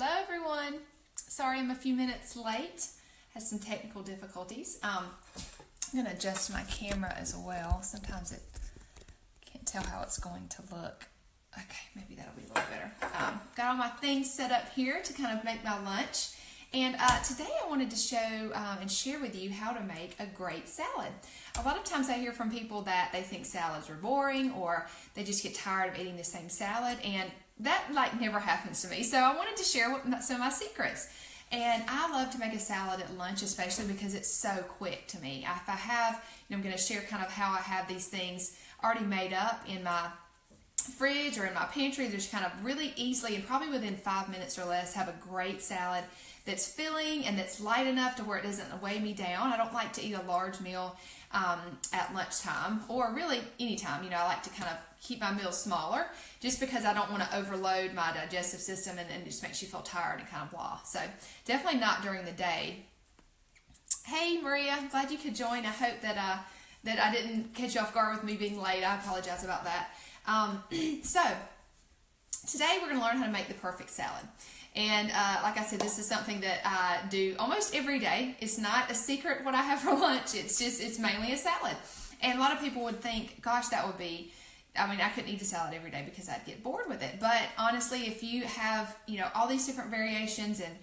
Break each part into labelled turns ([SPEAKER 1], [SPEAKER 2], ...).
[SPEAKER 1] Hello everyone. Sorry I'm a few minutes late. Had some technical difficulties. I'm going to adjust my camera as well. Sometimes it can't tell how it's going to look. Okay, maybe that'll be a little better. Got all my things set up here to kind of make my lunch. And today I wanted to show and share with you how to make a great salad. A lot of times I hear from people that they think salads are boring or they just get tired of eating the same salad, and that never happens to me. So I wanted to share some of my secrets. And I love to make a salad at lunch, especially because it's so quick to me. If I have, I'm going to share kind of how I have these things already made up in my fridge or in my pantry. There's kind of really easily and probably within 5 minutes or less have a great salad that's filling and that's light enough to where it doesn't weigh me down. I don't like to eat a large meal at lunchtime or really anytime. I like to kind of keep my meals smaller just because I don't want to overload my digestive system and it just makes you feel tired and kind of blah. So definitely not during the day. Hey Maria, I'm glad you could join. I hope that I didn't catch you off guard with me being late. I apologize about that. So today we're going to learn how to make the perfect salad. And like I said, this is something that I do almost every day. It's not a secret what I have for lunch. It's mainly a salad. And a lot of people would think, gosh, that would be, I couldn't eat a salad every day because I'd get bored with it. But honestly, if you have, all these different variations and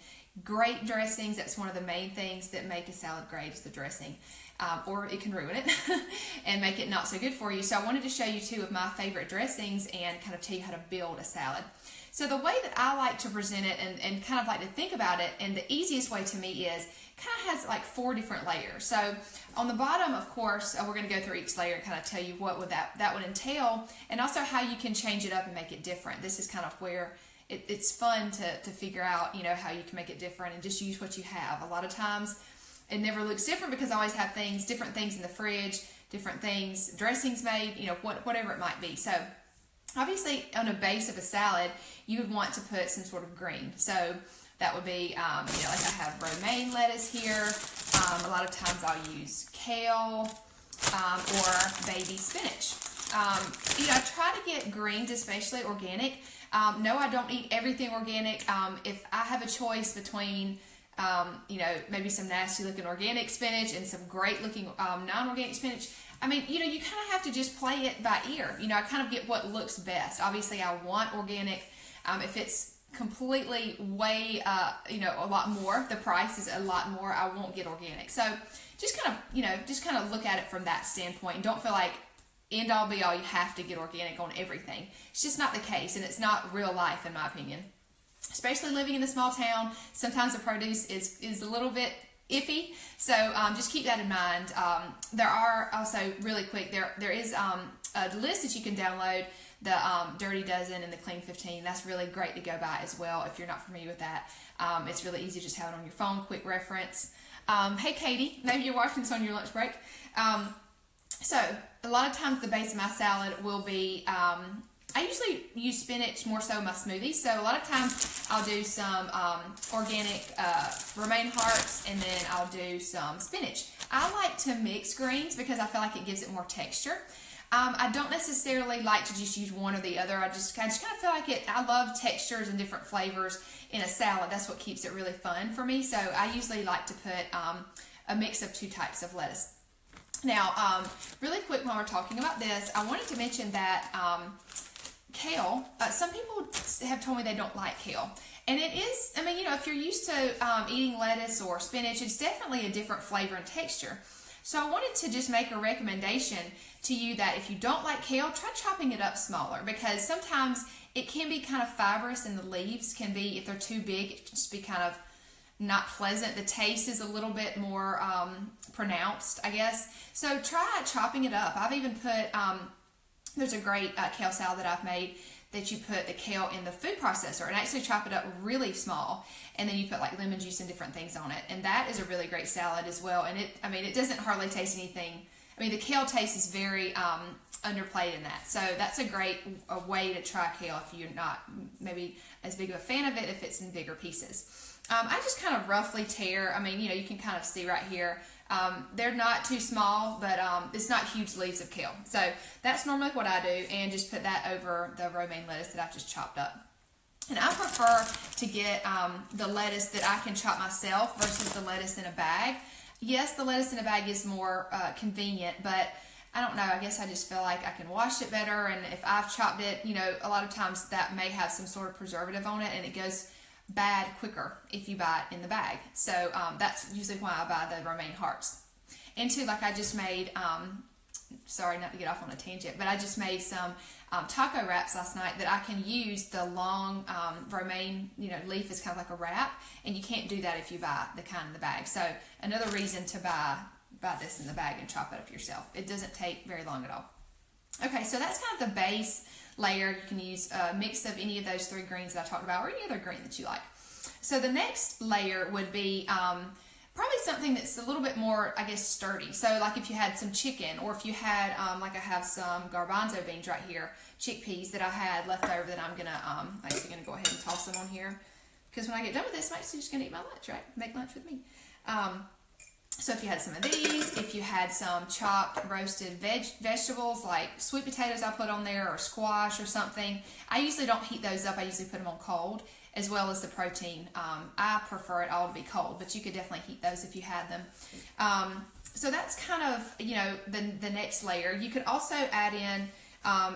[SPEAKER 1] great dressings, that's one of the main things that make a salad great is the dressing. Or it can ruin it and make it not so good for you. So I wanted to show you two of my favorite dressings and kind of tell you how to build a salad. So the way that I like to present it and kind of like to think about it, and the easiest way to me is kind of has like 4 different layers. So on the bottom, of course, we're going to go through each layer and kind of tell you what would that would entail, and also how you can change it up and make it different. This is kind of where it's fun to figure out, how you can make it different and just use what you have. A lot of times it never looks different because I always have different things in the fridge, different things, dressings made, whatever it might be. So obviously on a base of a salad, you would want to put some sort of green. So that would be, like I have romaine lettuce here. A lot of times I'll use kale or baby spinach. I try to get greens, especially organic. No, I don't eat everything organic. If I have a choice between maybe some nasty looking organic spinach and some great looking non-organic spinach, you kind of have to just play it by ear. I kind of get what looks best. Obviously, I want organic. If it's completely way, a lot more, the price is a lot more, I won't get organic. So just kind of look at it from that standpoint and don't feel like end all be all you have to get organic on everything. It's just not the case, and it's not real life in my opinion. Especially living in a small town, sometimes the produce is a little bit iffy, so just keep that in mind. There are also, really quick, there is a list that you can download, the Dirty Dozen and the Clean 15. That's really great to go by as well if you're not familiar with that. It's really easy to just have it on your phone, quick reference. Hey Katie, maybe you're watching this on your lunch break. So a lot of times the base of my salad will be, I usually use spinach more so in my smoothies. So a lot of times I'll do some organic romaine hearts, and then I'll do some spinach. I like to mix greens because I feel like it gives it more texture. I don't necessarily like to just use one or the other. I just kind of feel like I love textures and different flavors in a salad. That's what keeps it really fun for me. So I usually like to put a mix of 2 types of lettuce. Now, really quick while we're talking about this, I wanted to mention that kale, some people have told me they don't like kale. And it is, if you're used to eating lettuce or spinach, it's definitely a different flavor and texture. So I wanted to just make a recommendation to you that if you don't like kale, try chopping it up smaller, because sometimes it can be kind of fibrous and the leaves can be, if they're too big, it can just be kind of not pleasant. The taste is a little bit more pronounced, I guess. So try chopping it up. I've even put, there's a great kale salad that I've made that you put the kale in the food processor and actually chop it up really small, and then you put like lemon juice and different things on it, and that is a really great salad as well. And it doesn't hardly taste anything. The kale taste is very underplayed in that, so that's a great way to try kale if you're not maybe as big of a fan of it if it's in bigger pieces. I just kind of roughly tear, you can kind of see right here, they're not too small, but it's not huge leaves of kale. So that's normally what I do, and just put that over the romaine lettuce that I've just chopped up. And I prefer to get the lettuce that I can chop myself versus the lettuce in a bag. Yes, the lettuce in a bag is more convenient, but I don't know, I guess I just feel like I can wash it better, and if I've chopped it, you know, a lot of times that may have some sort of preservative on it, and it goes bad quicker if you buy it in the bag. So that's usually why I buy the romaine hearts. And too, like I just made, sorry not to get off on a tangent, but I just made some taco wraps last night that I can use the long romaine, you know, leaf is kind of like a wrap, and you can't do that if you buy the kind in the bag. So another reason to buy this in the bag and chop it up yourself. It doesn't take very long at all. Okay, so that's kind of the base layer. You can use a mix of any of those 3 greens that I talked about, or any other green that you like. So the next layer would be probably something that's a little bit more, I guess, sturdy. So like if you had some chicken, or if you had, like I have some garbanzo beans right here, chickpeas that I had left over that I'm actually gonna go ahead and toss them on here, because when I get done with this, I'm actually just gonna eat my lunch, right? Make lunch with me. So if you had some of these, if you had some chopped roasted vegetables like sweet potatoes I put on there, or squash or something, I usually don't heat those up. I usually put them on cold, as well as the protein. I prefer it all to be cold, but you could definitely heat those if you had them. So that's kind of, you know, the next layer. You could also add in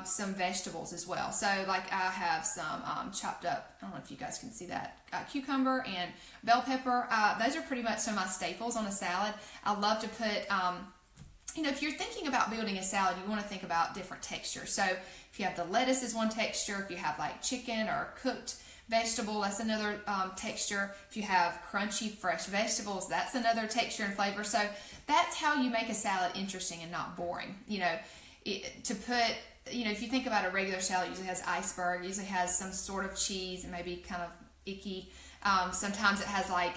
[SPEAKER 1] some vegetables as well. So like I have some chopped up, I don't know if you guys can see that, cucumber and bell pepper. Those are pretty much some of my staples on a salad. I love to put, you know, if you're thinking about building a salad, you want to think about different textures. So if you have the lettuce is one texture, if you have like chicken or cooked vegetable, that's another texture. If you have crunchy fresh vegetables, that's another texture and flavor. So that's how you make a salad interesting and not boring. You know, you know, if you think about a regular salad, it usually has iceberg, usually has some sort of cheese and maybe kind of icky. Sometimes it has like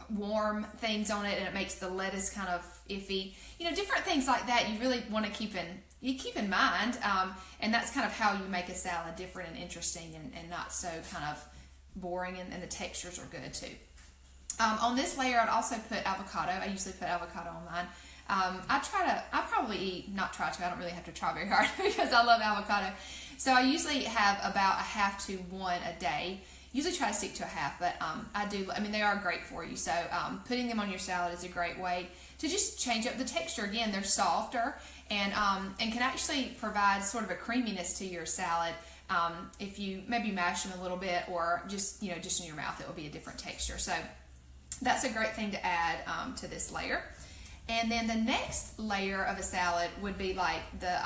[SPEAKER 1] warm things on it, and it makes the lettuce kind of iffy. You know, different things like that you really want to keep in mind, and that's kind of how you make a salad different and interesting, and not so kind of boring, and the textures are good too. On this layer, I'd also put avocado. I usually put avocado on mine. I don't really have to try very hard because I love avocado. So I usually have about a half to 1 a day. Usually try to stick to a half, but I mean, they are great for you. So putting them on your salad is a great way to just change up the texture. Again, they're softer, and can actually provide sort of a creaminess to your salad. If you maybe mash them a little bit, or just, you know, just in your mouth, it will be a different texture. So that's a great thing to add to this layer. And then the next layer of a salad would be like the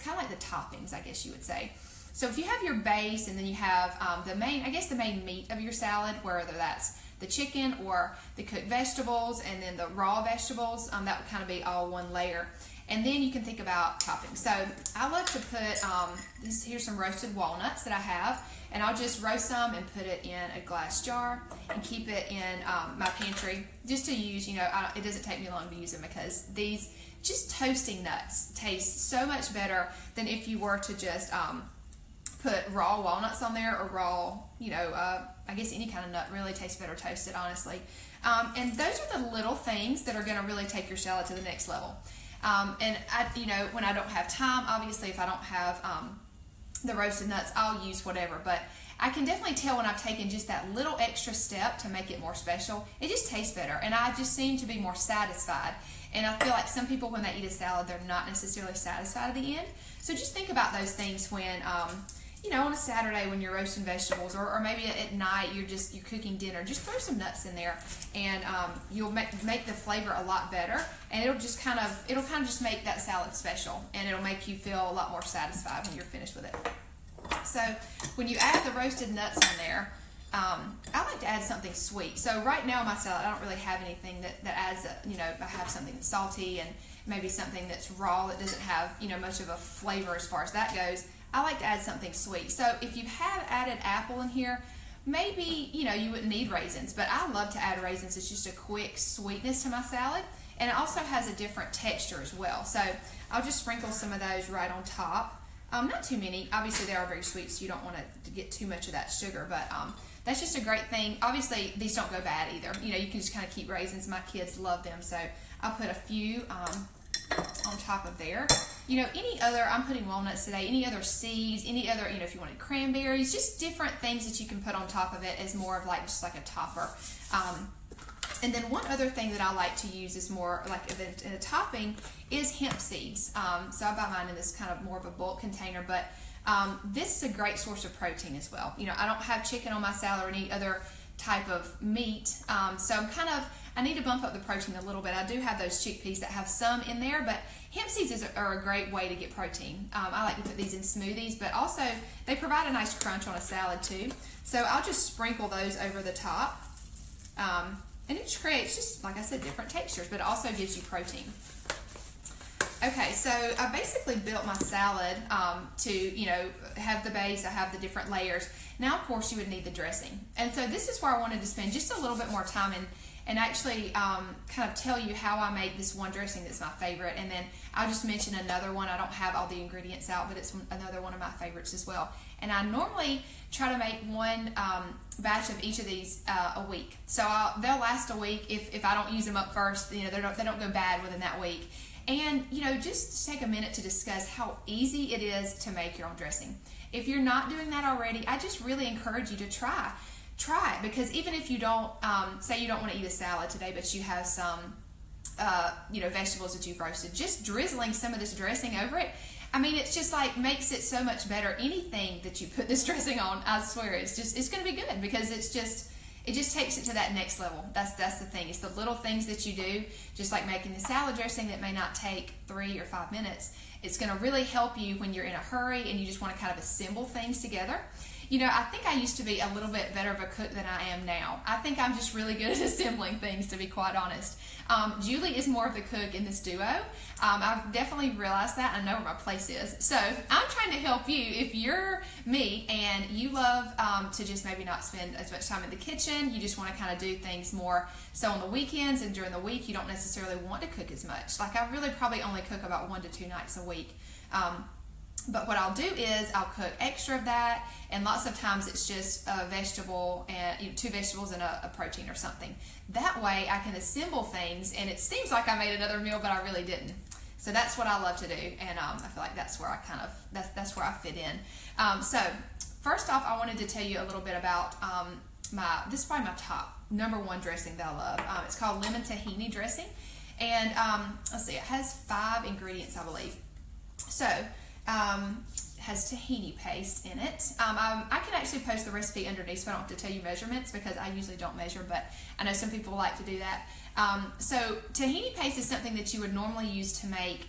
[SPEAKER 1] kind of like the toppings, I guess you would say. So if you have your base, and then you have the main meat of your salad, whether that's the chicken or the cooked vegetables, and then the raw vegetables, that would kind of be all one layer. And then you can think about toppings. So I love to put, here's some roasted walnuts that I have, and I'll just roast some and put it in a glass jar and keep it in my pantry just to use. You know, it doesn't take me long to use them, because these just toasting nuts taste so much better than if you were to just put raw walnuts on there, or raw, you know, I guess any kind of nut really tastes better toasted, honestly. And those are the little things that are going to really take your salad to the next level. And you know, when I don't have time, obviously, if I don't have the roasted nuts, I'll use whatever. But I can definitely tell when I've taken just that little extra step to make it more special. It just tastes better, and I just seem to be more satisfied. And I feel like some people, when they eat a salad, they're not necessarily satisfied at the end. So just think about those things when, you know, on a Saturday when you're roasting vegetables, or maybe at night you're cooking dinner. Just throw some nuts in there, and you'll make the flavor a lot better, and it'll kind of just make that salad special, and it'll make you feel a lot more satisfied when you're finished with it. So when you add the roasted nuts on there, I like to add something sweet. So right now in my salad, I don't really have anything that adds, you know, I have something that's salty, and maybe something that's raw that doesn't have, you know, much of a flavor as far as that goes. I like to add something sweet. So if you have added apple in here, maybe, you know, you wouldn't need raisins, but I love to add raisins. It's just a quick sweetness to my salad, and it also has a different texture as well. So I'll just sprinkle some of those right on top. Not too many. Obviously, they are very sweet, so you don't want to get too much of that sugar, but that's just a great thing. Obviously, these don't go bad either. You know, you can just kind of keep raisins. My kids love them, so I'll put a few on top of there. any other, I'm putting walnuts today, any other seeds, any other, if you wanted cranberries, just different things that you can put on top of it as more of just like a topper. And then one other thing that I like to use is more like in a topping is hemp seeds. So I buy mine in this kind of more of a bulk container, but this is a great source of protein as well. I don't have chicken on my salad or any other type of meat, so I need to bump up the protein a little bit. I do have those chickpeas that have some in there, but hemp seeds are a great way to get protein. I like to put these in smoothies, but also they provide a nice crunch on a salad too. So I'll just sprinkle those over the top. And it just creates, just like I said, different textures, but it also gives you protein. Okay, so I basically built my salad to, have the base, I have the different layers. Now, of course, you would need the dressing. And so this is where I wanted to spend just a little bit more time and actually kind of tell you how I make this one dressing that's my favorite. And then I'll just mention another one. I don't have all the ingredients out, but it's another one of my favorites as well. And I normally try to make one batch of each of these a week. So they'll last a week if I don't use them up first. They don't go bad within that week. And, just take a minute to discuss how easy it is to make your own dressing. If you're not doing that already, I just really encourage you to try it, because even if you don't, say you don't want to eat a salad today, but you have some, vegetables that you've roasted, just drizzling some of this dressing over it, it's just makes it so much better. Anything that you put this dressing on, I swear, it's going to be good, because it just takes it to that next level. That's the thing. It's the little things that you do, just like making the salad dressing that may not take 3 or 5 minutes. It's going to really help you when you're in a hurry and you just want to kind of assemble things together. I think I used to be a little bit better of a cook than I am now. I think I'm just really good at assembling things, to be quite honest. Julie is more of the cook in this duo. I've definitely realized that. I know where my place is. So I'm trying to help you if you're me and you love to just maybe not spend as much time in the kitchen. You just want to kind of do things more so on the weekends, and during the week you don't necessarily want to cook as much. I really probably only cook about 1 to 2 nights a week. But what I'll do is I'll cook extra of that, and lots of times it's just a vegetable and 2 vegetables and a protein or something. That way I can assemble things, and it seems like I made another meal, but I really didn't. So that's what I love to do, and I feel like that's where I that's where I fit in. So first off, I wanted to tell you a little bit about this is probably my top #1 dressing that I love. It's called lemon tahini dressing, and let's see, it has 5 ingredients, I believe. So has tahini paste in it. I can actually post the recipe underneath, so I don't have to tell you measurements, because I usually don't measure, but I know some people like to do that. So tahini paste is something that you would normally use to make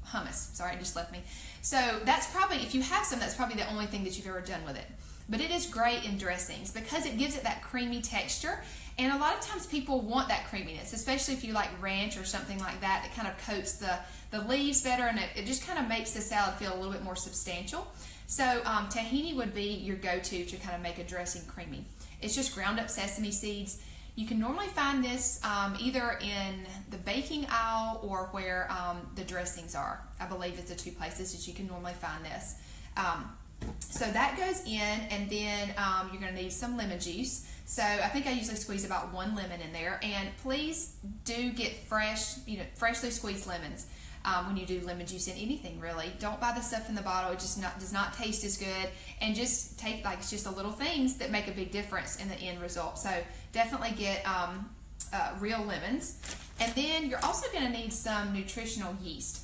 [SPEAKER 1] hummus. Sorry, it just left me. So that's probably, if you have some, that's probably the only thing that you've ever done with it. But it is great in dressings because it gives it that creamy texture. And a lot of times people want that creaminess, especially if you like ranch or something like that, that kind of coats the leaves better, and it just kind of makes the salad feel a little bit more substantial. So tahini would be your go-to to kind of make a dressing creamy. It's just ground up sesame seeds. You can normally find this either in the baking aisle or where the dressings are. I believe it's the 2 places that you can normally find this. So that goes in, and then you're going to need some lemon juice. So I think I usually squeeze about 1 lemon in there, and please do get freshly squeezed lemons when you do lemon juice in anything, really. Don't buy the stuff in the bottle. It just does not taste as good, and just take just the little things that make a big difference in the end result. So definitely get real lemons, and then you're also going to need some nutritional yeast.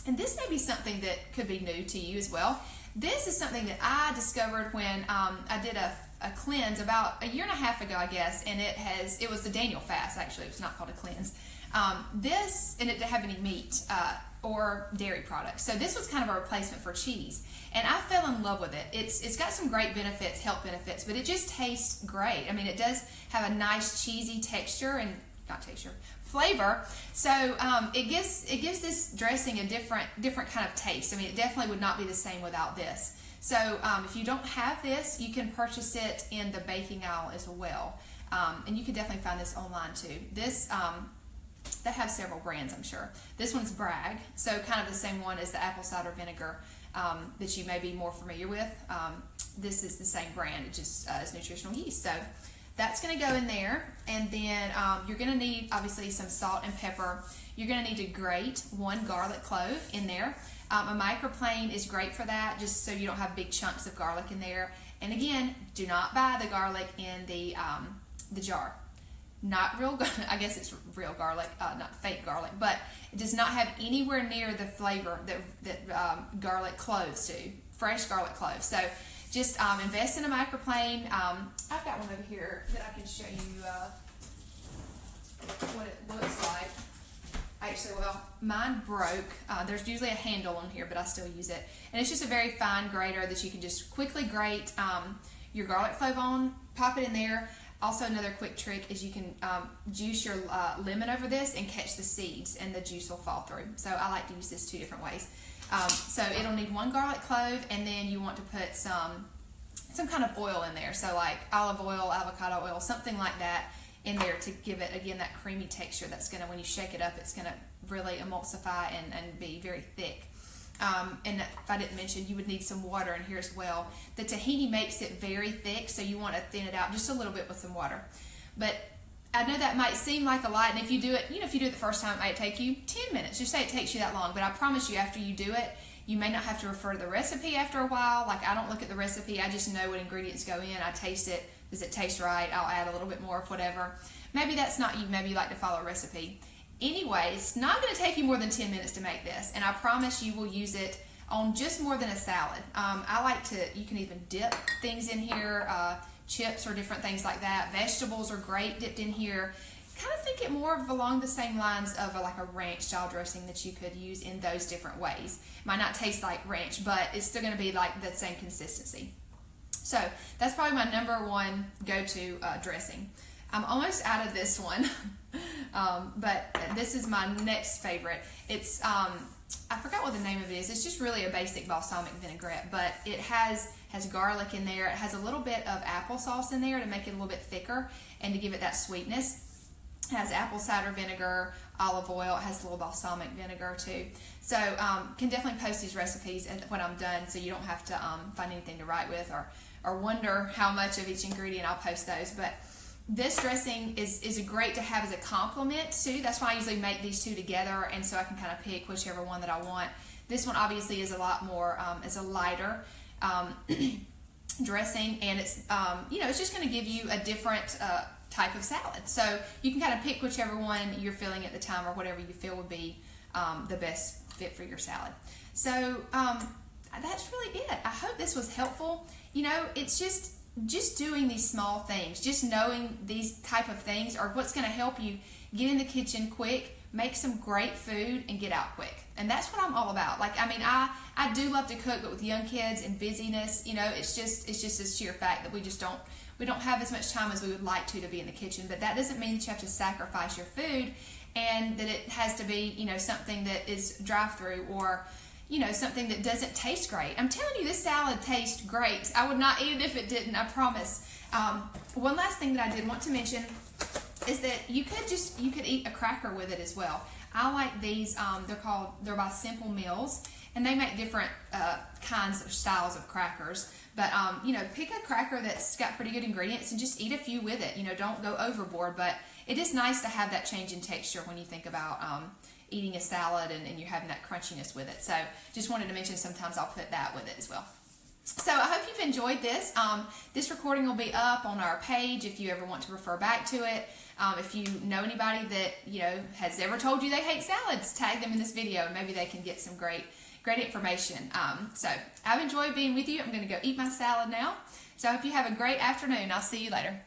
[SPEAKER 1] And this may be something that could be new to you as well. This is something that I discovered when I did a cleanse about 1.5 years ago, I guess, and it was the Daniel fast, actually. It was not called a cleanse. This, and it didn't have any meat or dairy products. So this was kind of a replacement for cheese, and I fell in love with it. It's got some great benefits, health benefits, but it just tastes great. It does have a nice cheesy texture, and not texture, flavor. So it gives this dressing a different kind of taste. It definitely would not be the same without this. So if you don't have this, you can purchase it in the baking aisle as well, and you can definitely find this online too. This they have several brands, I'm sure. This one's Bragg, so kind of the same one as the apple cider vinegar that you may be more familiar with. This is the same brand, it just is nutritional yeast. So that's going to go in there, and then you're going to need obviously some salt and pepper. You're going to need to grate 1 garlic clove in there. A microplane is great for that, just so you don't have big chunks of garlic in there. And again, do not buy the garlic in the jar. Not real, I guess it's real garlic, not fake garlic, but it does not have anywhere near the flavor that garlic cloves do, fresh garlic cloves. So just invest in a microplane. I've got one over here that I can show you what it looks like. Actually, well, mine broke. There's usually a handle on here, but I still use it. And it's just a very fine grater that you can just quickly grate your garlic clove on, pop it in there. Also, another quick trick is you can juice your lemon over this and catch the seeds, and the juice will fall through. So I like to use this 2 different ways. So it'll need 1 garlic clove, and then you want to put some kind of oil in there. So like olive oil, avocado oil, something like that in there to give it, again, that creamy texture that's going to, when you shake it up, it's going to really emulsify and be very thick. And if I didn't mention, you would need some water in here as well. The tahini makes it very thick, so you want to thin it out just a little bit with some water. But I know that might seem like a lot, and if you do it, if you do it the first time, it might take you 10 minutes. Just say it takes you that long, but I promise you, after you do it, you may not have to refer to the recipe after a while. Like, I don't look at the recipe, I just know what ingredients go in. I taste it. Does it taste right? I'll add a little bit more of whatever. Maybe that's not you. Maybe you like to follow a recipe. Anyway, it's not going to take you more than 10 minutes to make this, and I promise you will use it on just more than a salad. I like to, you can even dip things in here, chips or different things like that. Vegetables are great dipped in here. Kind of think it more of along the same lines of like a ranch style dressing that you could use in those different ways. It might not taste like ranch, but it's still going to be like the same consistency. So that's probably my #1 go-to dressing. I'm almost out of this one, but this is my next favorite. It's, I forgot what the name of it is. It's just really a basic balsamic vinaigrette, but it has garlic in there. It has a little bit of applesauce in there to make it a little bit thicker and to give it that sweetness. It has apple cider vinegar, olive oil. It has a little balsamic vinegar too. So can definitely post these recipes when I'm done, so you don't have to find anything to write with or wonder how much of each ingredient. I'll post those. But this dressing is great to have as a complement too. That's why I usually make these 2 together, and so I can kind of pick whichever one that I want. This one obviously is a lot more, it's a lighter dressing, and it's it's just going to give you a different type of salad. So you can kind of pick whichever one you're feeling at the time, or whatever you feel would be the best fit for your salad. So that's really it. I hope this was helpful. It's just doing these small things, just knowing these type of things are what's going to help you get in the kitchen quick, make some great food, and get out quick. And that's what I'm all about. Like, I mean, I do love to cook, but with young kids and busyness, it's just a sheer fact that we don't have as much time as we would like to be in the kitchen. But that doesn't mean that you have to sacrifice your food, and that it has to be, something that is drive-through or something that doesn't taste great. I'm telling you, this salad tastes great. I would not eat it if it didn't, I promise. One last thing that I did want to mention is that you could eat a cracker with it as well. I like these, they're by Simple Meals, and they make different kinds of styles of crackers. But, pick a cracker that's got pretty good ingredients and just eat a few with it. Don't go overboard, but it is nice to have that change in texture when you think about eating a salad and you're having that crunchiness with it. So just wanted to mention sometimes I'll put that with it as well. So I hope you've enjoyed this. This recording will be up on our page if you ever want to refer back to it. If you know anybody that has ever told you they hate salads, tag them in this video and maybe they can get some great information. So I've enjoyed being with you. I'm going to go eat my salad now. So I hope you have a great afternoon. I'll see you later.